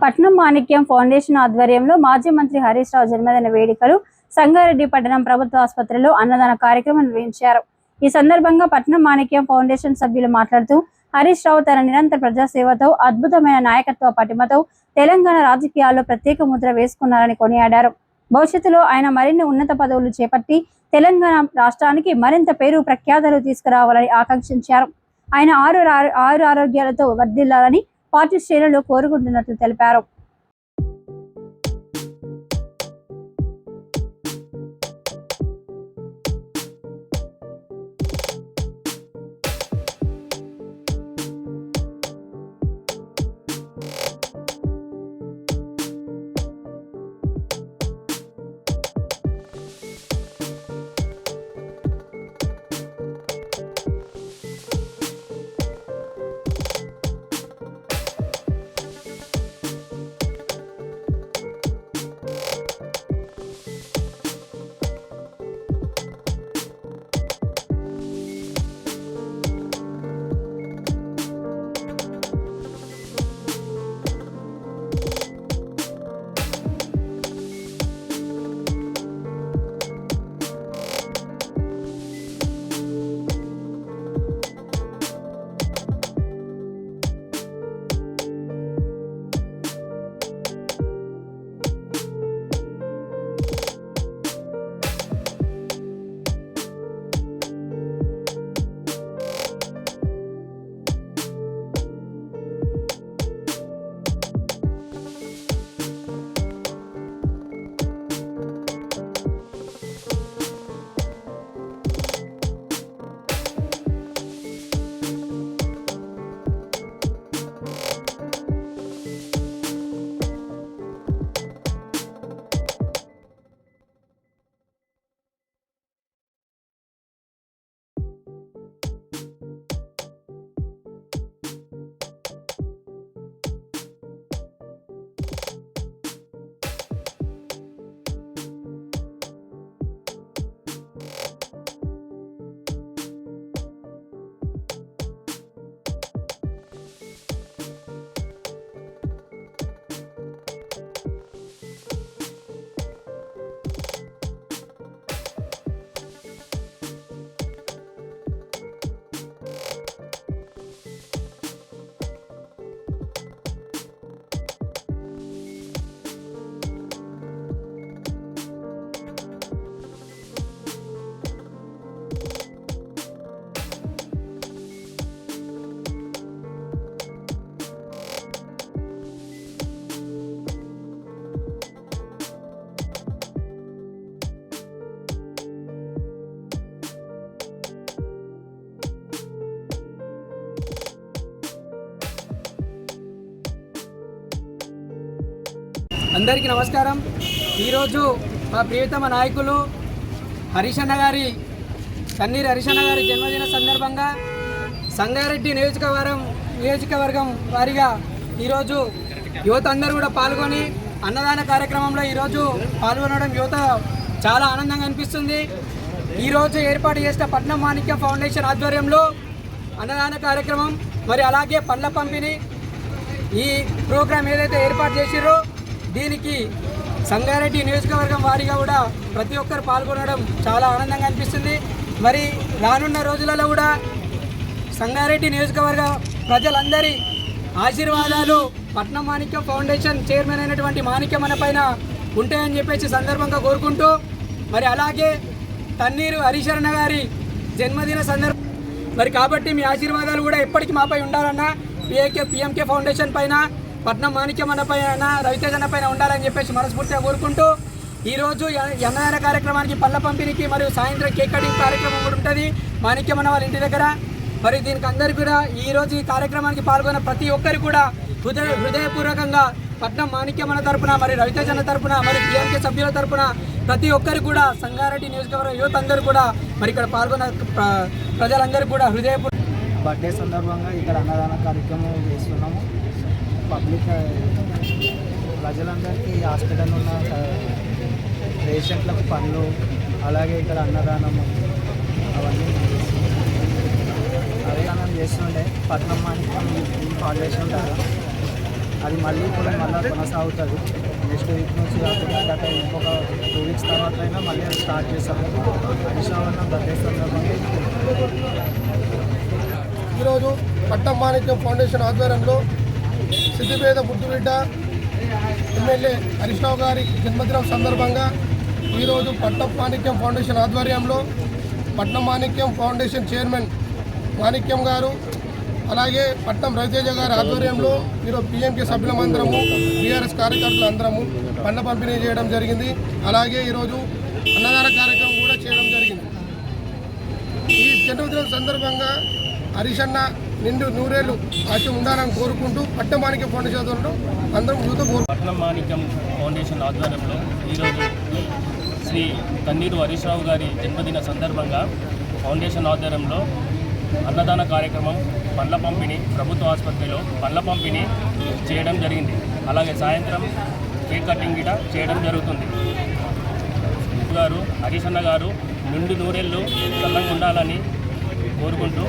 పట్నం మాణిక్యం ఫౌండేషన్ ఆధ్వర్యంలో మాజీ మంత్రి హరీష్ రావు జన్మదిన వేడుకలు సంగారెడ్డి పట్టణం ప్రభుత్వ ఆసుపత్రిలో అన్నదాన కార్యక్రమం నిర్వహించారు. ఈ సందర్భంగా పట్నం మాణిక్యం ఫౌండేషన్ సభ్యులు మాట్లాడుతూ హరీష్ రావు తన నిరంతర ప్రజాసేవతో అద్భుతమైన నాయకత్వ పటిమతో తెలంగాణ రాజకీయాల్లో ప్రత్యేక ముద్ర వేసుకున్నారని కొనియాడారు. భవిష్యత్తులో ఆయన మరిన్ని ఉన్నత పదవులు చేపట్టి తెలంగాణ రాష్ట్రానికి మరింత పేరు ప్రఖ్యాతలు తీసుకురావాలని ఆకాంక్షించారు. ఆయన ఆరు ఆరోగ్యాలతో వర్ధిల్లాలని పార్టీ శ్రేణులు కోరుకుంటున్నట్లు తెలిపారు. అందరికీ నమస్కారం. ఈరోజు మా ప్రియతమ నాయకులు హరీష్ అన్న గారి జన్మదిన సందర్భంగా సంగారెడ్డి నియోజకవర్గం వారిగా ఈరోజు యువత అందరూ కూడా పాల్గొని అన్నదాన కార్యక్రమంలో ఈరోజు పాల్గొనడం యువత చాలా ఆనందంగా అనిపిస్తుంది. ఈరోజు ఏర్పాటు చేసిన పట్నం మాణిక్యం ఫౌండేషన్ ఆధ్వర్యంలో అన్నదాన కార్యక్రమం మరి అలాగే పండ్ల పంపిణీ ఈ ప్రోగ్రాం ఏదైతే ఏర్పాటు చేసిరో దీనికి సంగారెడ్డి నియోజకవర్గం వారిగా కూడా ప్రతి ఒక్కరు పాల్గొనడం చాలా ఆనందంగా అనిపిస్తుంది. మరి రానున్న రోజులలో కూడా సంగారెడ్డి నియోజకవర్గ ప్రజలందరి ఆశీర్వాదాలు పట్నం మాణిక్యం ఫౌండేషన్ చైర్మన్ అయినటువంటి మాణిక్యమన్న పైన ఉంటాయని చెప్పేసి సందర్భంగా కోరుకుంటూ మరి అలాగే తన్నీరు హరీష్ అన్న గారి జన్మదిన సందర్భం మరి కాబట్టి మీ ఆశీర్వాదాలు కూడా ఎప్పటికీ మాపై ఉండాలన్న పిఎంకే ఫౌండేషన్ పైన పట్నం మాణిక్యమన్న పైన రవితేజ అన్న పైన ఉండాలని చెప్పేసి మనస్ఫూర్తిగా కోరుకుంటూ ఈరోజు అన్నదాన కార్యక్రమానికి పళ్ళ పంపిణీకి మరియు సాయంత్రం కేక్ కటింగ్ కార్యక్రమం కూడా ఉంటుంది మాణిక్యమన్న వాళ్ళ ఇంటి దగ్గర. మరి దీనికి అందరికీ కూడా ఈరోజు ఈ కార్యక్రమానికి పాల్గొన్న ప్రతి ఒక్కరికి కూడా హృదయపూర్వకంగా పట్నం మాణిక్యమన్న తరపున మరి రవితేజ అన్న తరపున మరి పిఎంకే సభ్యుల తరపున ప్రతి ఒక్కరికి కూడా సంగారెడ్డి నియోజకవర్గ యువత అందరూ కూడా మరి ఇక్కడ పాల్గొన్న ప్రజలందరికీ కూడా బర్త్డే సందర్భంగా ఇక్కడ అన్నదాన కార్యక్రమం చేస్తున్నాము. పబ్లిక్ ప్రజలందరికీ హాస్పిటల్ ఉన్న పేషెంట్లకు పనులు అలాగే ఇక్కడ అన్నదానము అవన్నీ అన్నదానం చేస్తుండే పట్నం మాణిక్యం ఫౌండేషన్ ద్వారా అది మళ్ళీ కూడా కొనసాగుతుంది. నెక్స్ట్ వీక్ నుంచి కాకుండా గత ఇంకొక 2 వీక్స్ తర్వాత అయినా మళ్ళీ అది స్టార్ట్ చేస్తాము. హరీష్ రావు అన్న బర్త్డే సందర్భంగా ఈరోజు పట్టం మాణిక్యం ఫౌండేషన్ ఆధ్వర్యంలో సిద్దిపేట బుద్ధిబిడ్డ ఎమ్మెల్యే హరీష్ రావు గారి జన్మదినం సందర్భంగా ఈరోజు పట్టం మాణిక్యం ఫౌండేషన్ ఆధ్వర్యంలో పట్నం మాణిక్యం ఫౌండేషన్ చైర్మన్ మాణిక్యం గారు అలాగే పట్నం రవితేజ గారి ఆధ్వర్యంలో ఈరోజు పిఎంకే సభ్యులమందరము టీఆర్ఎస్ కార్యకర్తలు అందరము పండ్ల పంపిణీ చేయడం జరిగింది. అలాగే ఈరోజు అన్నదాన కార్యక్రమం కూడా చేయడం జరిగింది. ఈ జన్మదినం సందర్భంగా హరీష్ అన్న నిండు నూరేళ్లు ఆశ ఉండాలని కోరుకుంటూ పట్నం మాణిక్యం ఫౌండేషన్ ఆధ్వర్యంలో అందరం యూత్ పట్నం మాణిక్యం ఫౌండేషన్ ఆధ్వర్యంలో ఈరోజు శ్రీ కన్నీరు హరీష్ రావు గారి జన్మదిన సందర్భంగా ఫౌండేషన్ ఆధ్వర్యంలో అన్నదాన కార్యక్రమం, పండ్ల పంపిణీ, ప్రభుత్వ ఆసుపత్రిలో పండ్ల పంపిణీ చేయడం జరిగింది. అలాగే సాయంత్రం కేక్ కటింగ్ గిట చేయడం జరుగుతుంది. గారు హరీష్ అన్న గారు నిండు నూరేళ్ళు చల్లంగా ఉండాలని కోరుకుంటూ